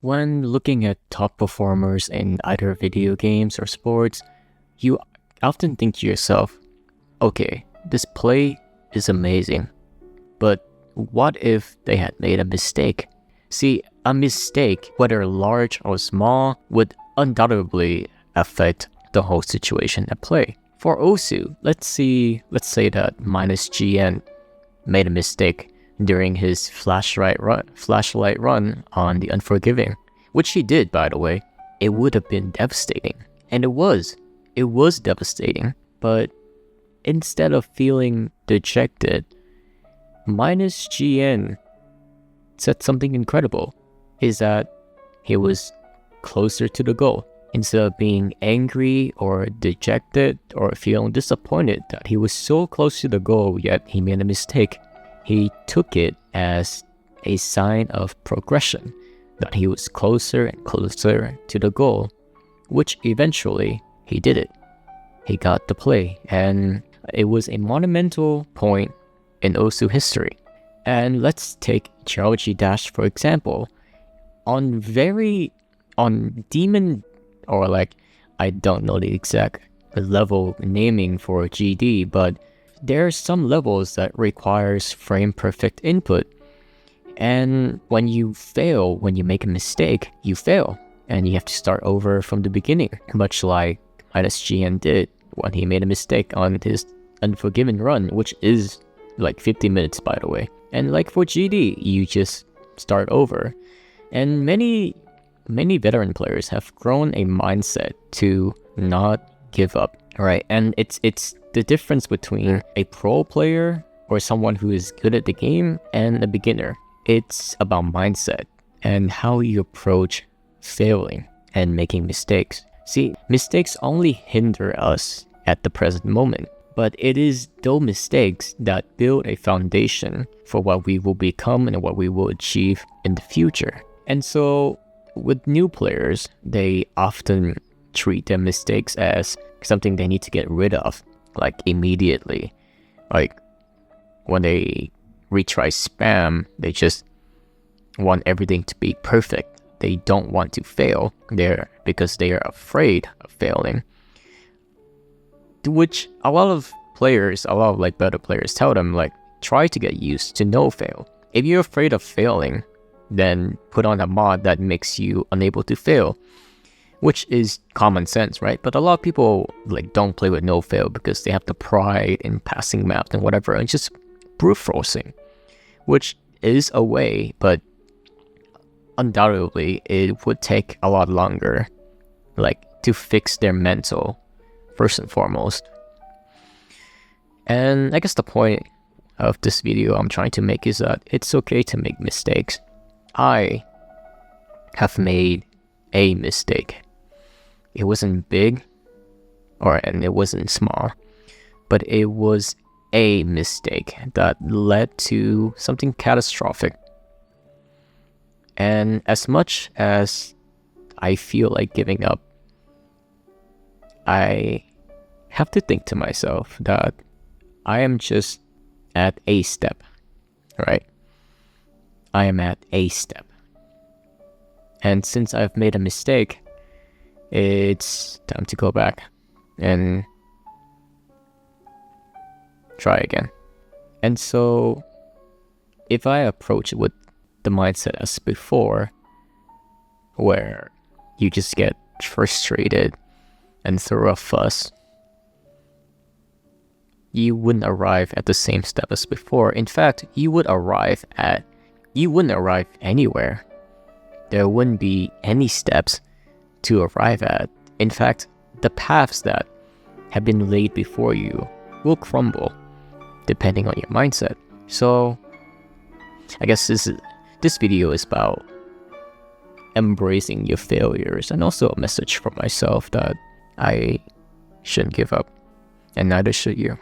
When looking at top performers in either video games or sports, you often think to yourself, okay, this play is amazing, but what if they had made a mistake? See, a mistake, whether large or small, would undoubtedly affect the whole situation at play. For Osu, let's say that minus GN made a mistake during his flashlight run on the Unforgiving, which he did, by the way. It would have been devastating, and it was devastating. But instead of feeling dejected, minus GN said something incredible, is that he was closer to the goal. Instead of being angry or dejected or feeling disappointed that he was so close to the goal yet he made a mistake, he took it as a sign of progression, that he was closer and closer to the goal, which eventually he did it. He got the play, and it was a monumental point in Osu history. And let's take Geology Dash for example. On Demon, or I don't know the exact level naming for GD, but there are some levels that requires frame perfect input. And when you fail, when you make a mistake, you fail. And you have to start over from the beginning, much like minus GN did when he made a mistake on his Unforgiven run, which is 50 minutes, by the way. And for GD, you just start over. And many veteran players have grown a mindset to not give up, right? And it's the difference between a pro player or someone who is good at the game and a beginner. It's about mindset and how you approach failing and making mistakes. See, mistakes only hinder us at the present moment, but it is those mistakes that build a foundation for what we will become and what we will achieve in the future. And so with new players, they often treat their mistakes as something they need to get rid of, immediately. When they retry spam, they just want everything to be perfect. They don't want to fail because they are afraid of failing. To which a lot of better players tell them, try to get used to no fail. If you're afraid of failing, then put on a mod that makes you unable to fail, which is common sense, right? But a lot of people don't play with no fail because they have the pride in passing maps and whatever, and just brute forcing, which is a way, but undoubtedly it would take a lot longer, to fix their mental first and foremost. And I guess the point of this video I'm trying to make is that it's okay to make mistakes. I have made a mistake. It wasn't big, and it wasn't small, but it was a mistake that led to something catastrophic. And as much as I feel like giving up, I have to think to myself that I am just at a step, right? I am at a step. And since I've made a mistake, it's time to go back and try again. And so if I approach it with the mindset as before, where you just get frustrated and throw a fuss, you wouldn't arrive at the same step as before. In fact, you wouldn't arrive anywhere. There wouldn't be any steps to arrive at. In fact, the paths that have been laid before you will crumble depending on your mindset. So I guess this video is about embracing your failures, and also a message for myself that I shouldn't give up, and neither should you.